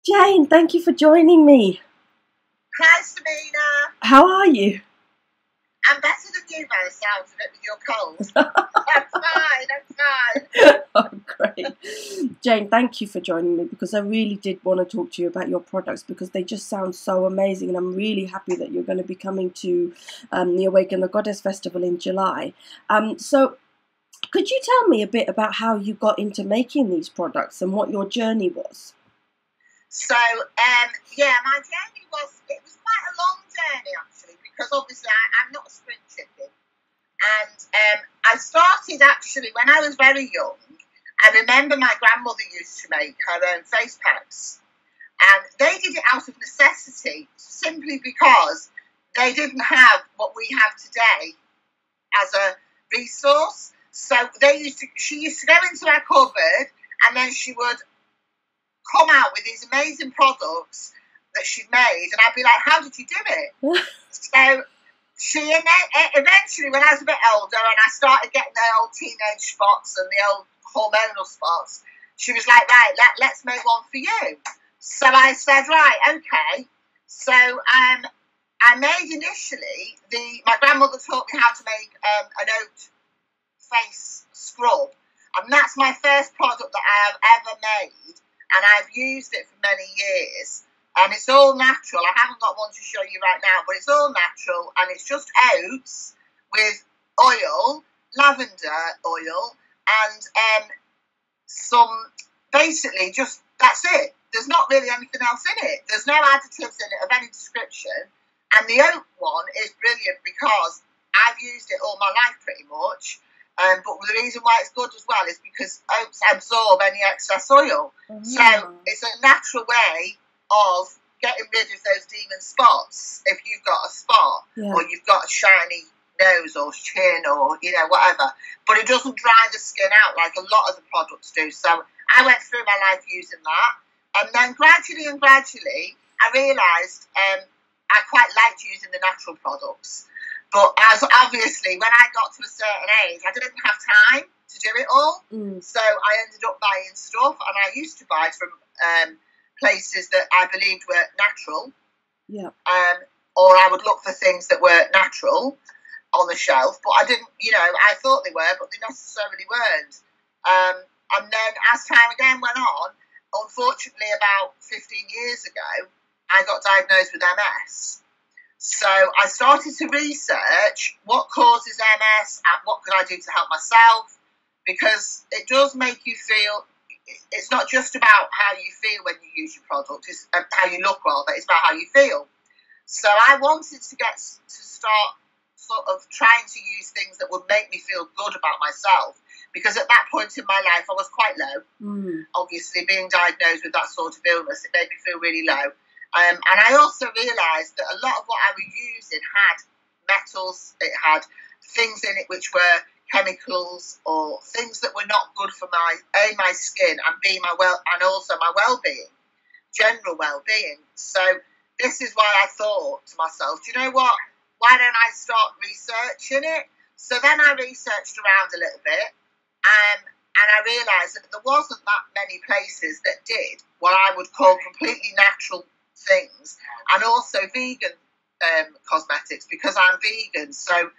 Jayne, thank you for joining me. Hi, Sabina. How are you? I'm better than you by the sounds of it with your cold. I'm fine. Oh, great. Jayne, thank you for joining me because I really did want to talk to you about your products because they just sound so amazing, and I'm really happy that you're going to be coming to the Awaken the Goddess Festival in July. So could you tell me a bit about how you got into making these products and what your journey was? So, my journey it was quite a long journey actually, because obviously I'm not a spring chicken. And I started actually when I was very young. I remember my grandmother used to make her own face packs. And they did it out of necessity, simply because they didn't have what we have today as a resource. So she used to go into our cupboard, and then she would come out with these amazing products that she'd made, and I'd be like, how did you do it? So she eventually, when I was a bit older and I started getting the old teenage spots and the old hormonal spots, she was like, right, let's make one for you. So I said, right, okay. So I made initially, my grandmother taught me how to make an oat face scrub, and that's my first product that I have ever made, and I've used it for many years. And it's all natural. I haven't got one to show you right now, but it's all natural, and it's just oats with oil, lavender oil, and some, basically just, that's it. There's not really anything else in it. There's no additives in it of any description. And the oat one is brilliant because I've used it all my life pretty much. But the reason why it's good as well is because oats absorb any excess oil. Mm-hmm. So it's a natural way of getting rid of those demon spots if you've got a spot, or you've got a shiny nose or chin or whatever, but it doesn't dry the skin out like a lot of the products do. So I went through my life using that, and then gradually I realised I quite liked using the natural products, but as obviously when I got to a certain age I didn't have time to do it all. So I ended up buying stuff, and I used to buy from places that I believed were natural, or I would look for things that were natural on the shelf, but I didn't, I thought they were, but they necessarily weren't. And then as time again went on, unfortunately about 15 years ago, I got diagnosed with MS. So I started to research what causes MS and what could I do to help myself, because it does make you feel, it's not just about how you feel when you use your product, it's how you look rather, it's about how you feel. So I wanted to start sort of trying to use things that would make me feel good about myself, because at that point in my life I was quite low. Obviously being diagnosed with that sort of illness, it made me feel really low. And I also realised that a lot of what I was using had metals, it had things in it which were chemicals or things that were not good for my skin, and and also my well-being, general well-being. So this is why I thought to myself, do you know what? Why don't I start researching it? So then I researched around a little bit, and I realised that there wasn't that many places that did what I would call completely natural things, and also vegan cosmetics, because I'm vegan. So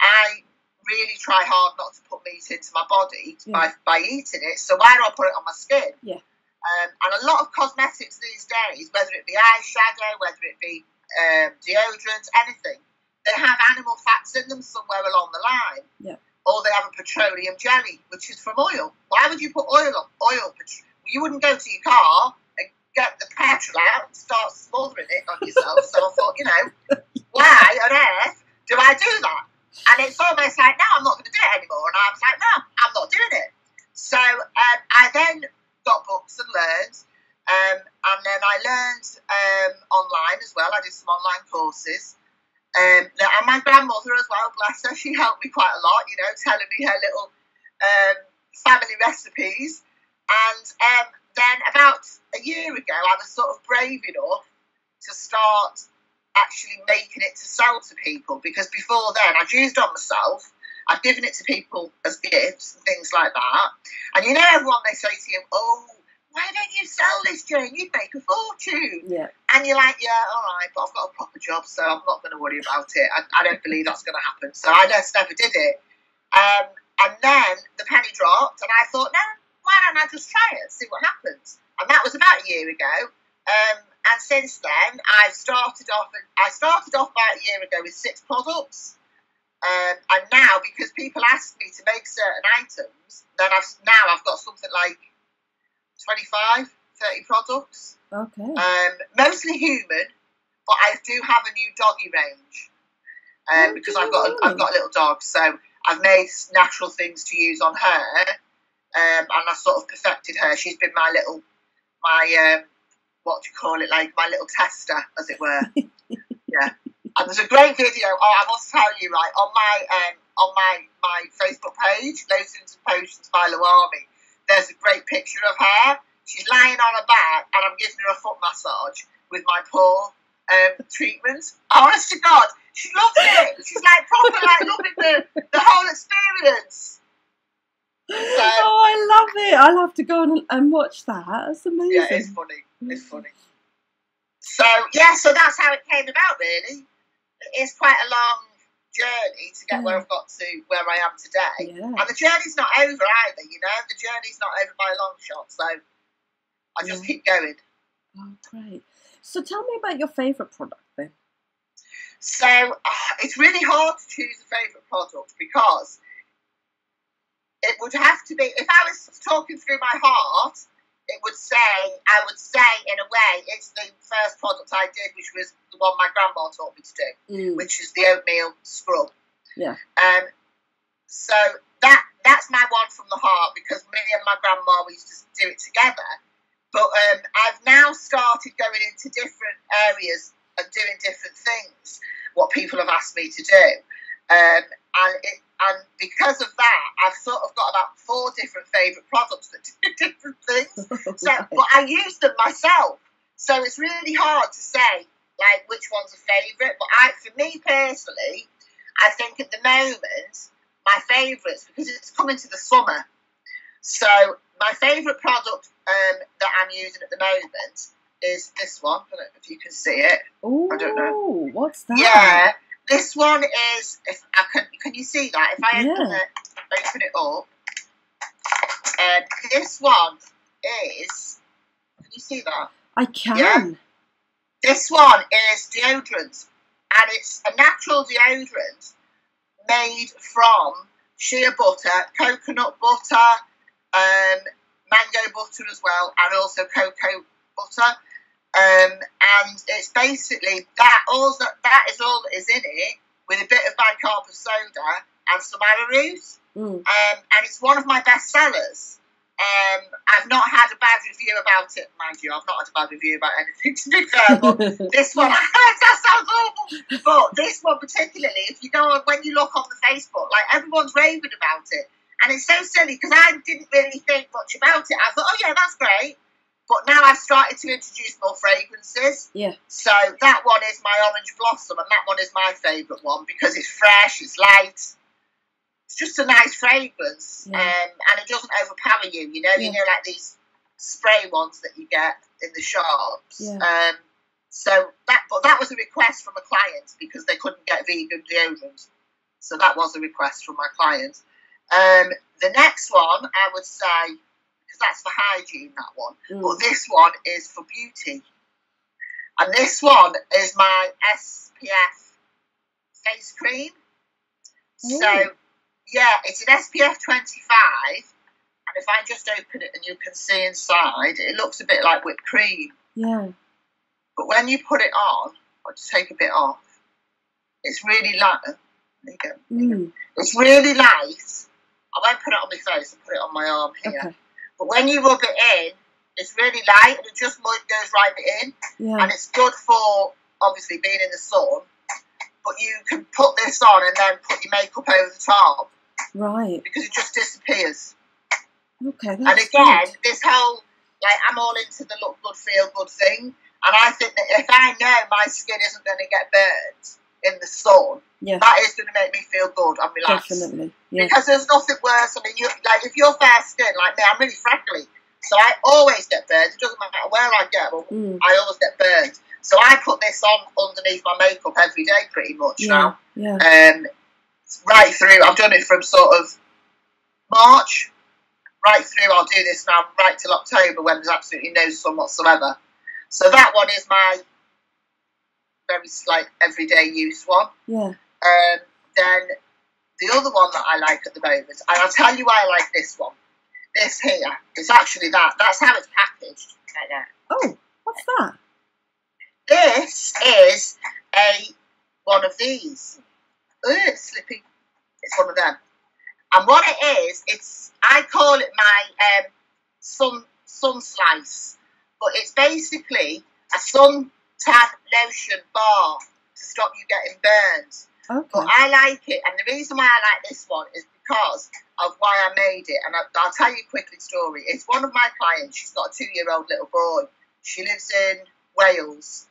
I really try hard not to put meat into my body by eating it. So why do I put it on my skin? And a lot of cosmetics these days, whether it be eyeshadow, whether it be deodorant, anything, they have animal fats in them somewhere along the line. Or they have a petroleum jelly, which is from oil. Why would you put oil on? You wouldn't go to your car and get the petrol out and start smothering it on yourself. So I thought, why on earth do I do that? And it's almost like, no, I'm not going to do it anymore. And I was like, no, I'm not doing it. So I then got books and learned. And then I learned online as well. I did some online courses. And my grandmother as well, bless her, she helped me quite a lot, telling me her little family recipes. And then about a year ago, I was sort of brave enough to start actually making it to sell to people, because before then I'd used on myself, I'd given it to people as gifts and things like that. And everyone, they say to you, oh, why don't you sell this, Jane, you'd make a fortune. Yeah. And you're like, yeah, all right, but I've got a proper job, so I'm not going to worry about it. I don't believe that's going to happen. So I just never did it. And then the penny dropped, and I thought, no, why don't I just try it and see what happens? And that was about a year ago. And since then, I started off about a year ago with 6 products. And now, because people ask me to make certain items, then I've got something like 25, 30 products. Okay. Mostly human, but I do have a new doggy range. Because I've got a little dog, so I've made natural things to use on her. And I sort of perfected her. She's been my what do you call it, like my little tester, as it were. Yeah. And there's a great video. Oh, I must tell you, right, on my Facebook page, Lotions and Potions by Laoumi, there's a great picture of her. She's lying on her back, and I'm giving her a foot massage with my paw treatment. Honest to God, she loves it. She's like proper, like loving the whole experience. So, oh, I love it. I'll have to go on and watch that. That's amazing. Yeah, it's funny. It's funny. So, yeah, so that's how it came about, really. It is quite a long journey to get where I've got to, where I am today. Yeah. And the journey's not over either, you know. The journey's not over by a long shot, so I just keep going. Oh, great. So tell me about your favourite product, then. So, it's really hard to choose a favourite product because it would have to be, if I was talking through my heart, I would say in a way it's the first product I did, which was the one my grandma taught me to do, which is the oatmeal scrub. Yeah. So that's my one from the heart, because me and my grandma, we used to do it together. But I've now started going into different areas and doing different things, what people have asked me to do. And because of that, I've sort of got about 4 different favourite products that do different things. So, but I use them myself. So it's really hard to say, like, which one's a favourite. But for me personally, I think at the moment, my favourites, because it's coming to the summer. So my favourite product that I'm using at the moment is this one. I don't know if you can see it. Ooh, I don't know. What's that? Yeah. This one is, can you see that? If I open it up, this one is, can you see that? I can. Yeah? This one is deodorant, and it's a natural deodorant made from shea butter, coconut butter, mango butter as well, and also cocoa butter. And it's basically that is all that is in it, with a bit of bicarb soda and some arrowroot. And it's one of my best sellers. I've not had a bad review about it, mind you. I've not had a bad review about anything, to be fair. But this one, that sounds awful. But this one particularly, if you go on, when you look on the Facebook, like, everyone's raving about it. And it's so silly, because I didn't really think much about it. I thought, oh yeah, that's great. But now I've started to introduce more fragrances. Yeah. So that one is my Orange Blossom, and that one is my favourite one, because it's fresh, it's light. It's just a nice fragrance. And it doesn't overpower you, you know. You know, like these spray ones that you get in the shops. Yeah. So that was a request from a client, because they couldn't get vegan deodorant. So that was a request from my client. The next one, I would say, because that's for hygiene, that one. But this one is for beauty. And this one is my SPF face cream. So, yeah, it's an SPF 25. And if I just open it and you can see inside, it looks a bit like whipped cream. Yeah. But when you put it on, I'll just take a bit off. It's really light. There you go. It's really light. I won't put it on my face, I'll put it on my arm here. Okay. But when you rub it in, it's really light, and it just goes right in. Yeah. And it's good for, obviously, being in the sun. But you can put this on and then put your makeup over the top. Right. Because it just disappears. Okay, that's And again, good. this whole, like, I'm all into the look good, feel good thing. And I think that if I know my skin isn't going to get burnt in the sun, that is going to make me feel good and relaxed. Definitely. Yeah. Because there's nothing worse. I mean, if you're fair skin like me, I'm really freckly. So I always get burned. It doesn't matter where I go, I always get burned. So I put this on underneath my makeup every day pretty much now. Yeah. Right through, I've done it from sort of March, right through, I'll do this now right till October when there's absolutely no sun whatsoever. So that one is my very slight everyday use one. Yeah. Then the other one that I like at the moment, and I'll tell you why I like this one. This here, it's actually that. That's how it's packaged. Like that. Oh, what's that? This is one of these. Ugh, it's slippy. It's one of them. And what it is, I call it my sun slice, but it's basically a suntan lotion bar to stop you getting burned. Okay. But I like it, and the reason why I like this one is because of why I made it. And I'll tell you quickly the story. It's one of my clients. She's got a 2-year-old little boy. She lives in Wales,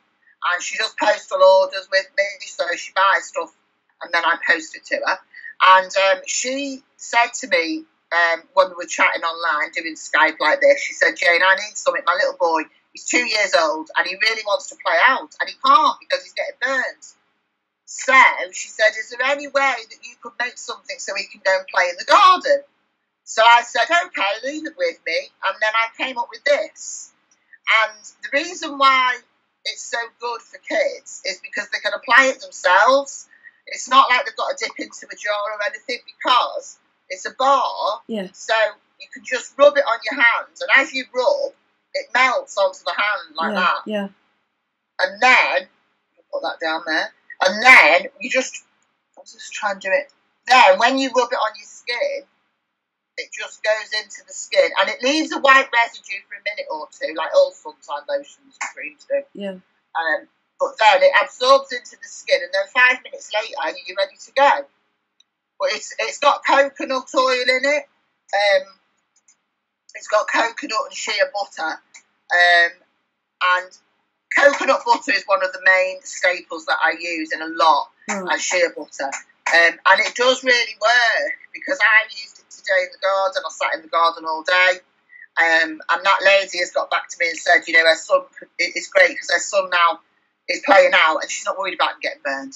and she does postal orders with me, so she buys stuff, and then I post it to her. And she said to me when we were chatting online, doing Skype like this, she said, Jayne, I need something. My little boy, he's 2 years old, and he really wants to play out, and he can't because he's getting burned. So she said, is there any way that you could make something so he can go and play in the garden? So I said, okay, leave it with me. And then I came up with this. And the reason why it's so good for kids is because they can apply it themselves. It's not like they've got to dip into a jar or anything, because it's a bar. Yeah. So you can just rub it on your hands. And as you rub, it melts onto the hand like that. Yeah. And then, put that down there. And then I'll just try and do it. Then when you rub it on your skin, it just goes into the skin, and it leaves a white residue for a minute or two, like all suntan lotions and creams do. Yeah. But then it absorbs into the skin, and then 5 minutes later, you're ready to go. But it's got coconut oil in it. It's got coconut and shea butter. And coconut butter is one of the main staples that I use in a lot, and shea butter. And it does really work, because I used it today in the garden. I sat in the garden all day. And that lady has got back to me and said, you know, her son, it's great because her son now is playing out and she's not worried about him getting burnt.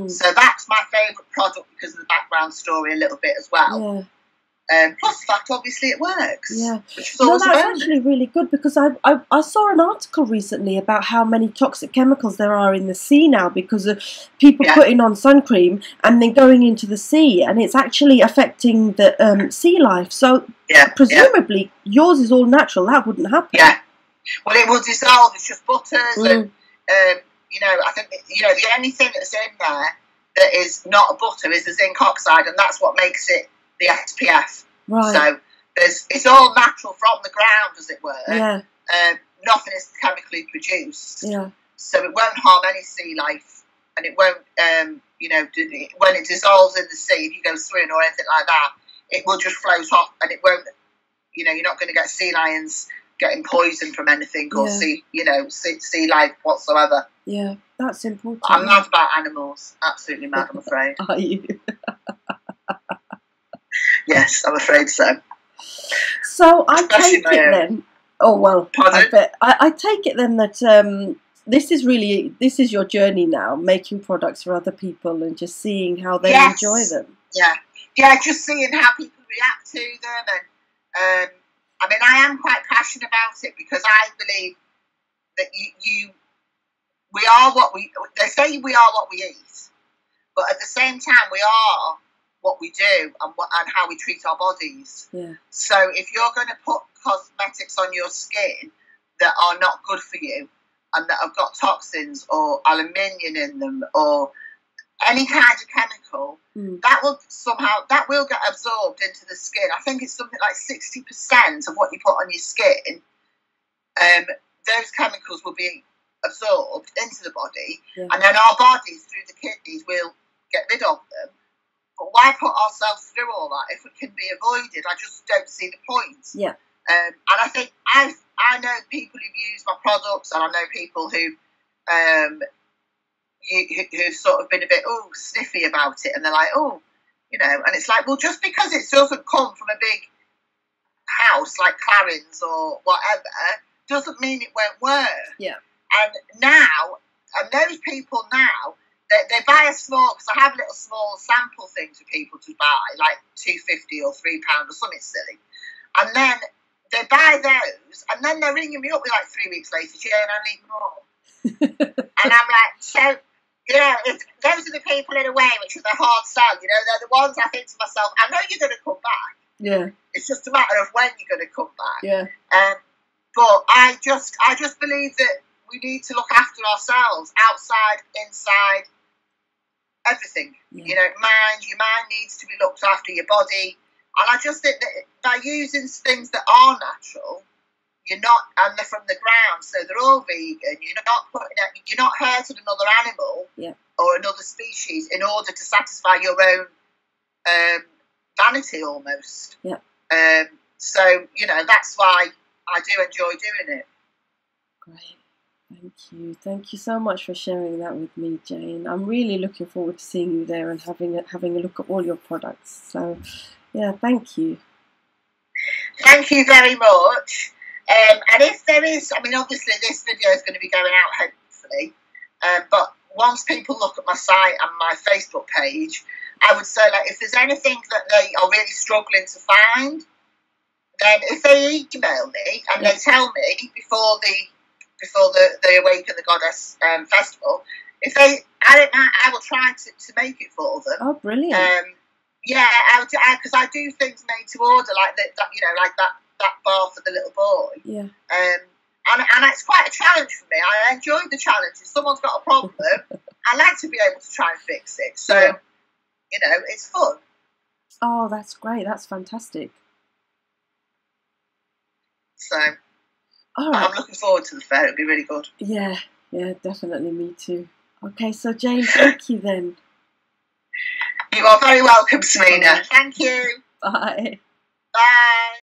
So that's my favourite product because of the background story a little bit as well. Yeah. Plus the fact, obviously, it works. Yeah. Which is No, always that's a bonus. actually really good, because I saw an article recently about how many toxic chemicals there are in the sea now because of people putting on sun cream and then going into the sea, and it's actually affecting the sea life. So presumably yours is all natural. That wouldn't happen. Yeah. Well, it will dissolve. It's just butters and, you know, I think, you know, the only thing that's in there that is not a butter is the zinc oxide, and that's what makes it the SPF. Right. So it's all natural from the ground, as it were. Yeah. Nothing is chemically produced. Yeah. So it won't harm any sea life, and it won't, you know, when it dissolves in the sea, if you go swimming or anything like that, it will just float off, and it won't, you know, you're not going to get sea lions getting poisoned from anything or sea life whatsoever. Yeah, that's important. I'm mad about animals. Absolutely mad, I'm afraid. Are you? Yes, I'm afraid so. So I take it then. Oh well, I take it then that this is your journey now, making products for other people and just seeing how they enjoy them. Yeah, just seeing how people react to them, and I mean, I am quite passionate about it because I believe that we are what we. They say we are what we eat, but at the same time, we are what we do and how we treat our bodies. Yeah. So if you're going to put cosmetics on your skin that are not good for you and that have got toxins or aluminium in them or any kind of chemical, that will get absorbed into the skin. I think it's something like 60% of what you put on your skin. Those chemicals will be absorbed into the body, and then our bodies through the kidneys will get rid of them. But why put ourselves through all that if it can be avoided? I just don't see the point. Yeah. And I think I know people who've used my products, and I know people who've sort of been a bit sniffy about it, and they're like, you know, and it's like, well, just because it doesn't come from a big house like Clarence or whatever doesn't mean it won't work. Yeah. And now, and those people now, they buy a small, because I have little small sample things for people to buy, like £2.50 or £3 or something silly. And then they buy those, and then they're ringing me up with like 3 weeks later, Jayne, I need more. And I'm like, so, you know, those are the people in a way which are the hard sell. You know, they're the ones I think to myself, I know you're going to come back. Yeah. It's just a matter of when you're going to come back. Yeah. But I just believe that we need to look after ourselves, outside, inside, everything. Yeah. You know, your mind needs to be looked after, your body. And I just think that by using things that are natural, and they're from the ground, so they're all vegan. You're not hurting another animal or another species in order to satisfy your own vanity, almost. Yeah. So you know, that's why I do enjoy doing it. Great, thank you so much for sharing that with me, Jayne. I'm really looking forward to seeing you there and having a look at all your products. So, yeah, thank you. Thank you very much. And if there is, I mean, obviously this video is going to be going out hopefully, but once people look at my site and my Facebook page, I would say, like, if there's anything that they are really struggling to find, then if they email me and they tell me before the Awaken the Goddess festival, if they, I will try to make it for them. Oh, brilliant! Yeah, because I do things made to order, like that, you know, like that bar for the little boy. Yeah. And it's quite a challenge for me. I enjoy the challenge. If someone's got a problem, I like to be able to try and fix it. So, you know, it's fun. Oh, that's great. That's fantastic. So, all right. I'm looking forward to the fair. It'll be really good. Yeah, definitely. Me too. Okay, so Jayne, thank you then. You are very welcome, Serena. Thank you. Bye. Bye.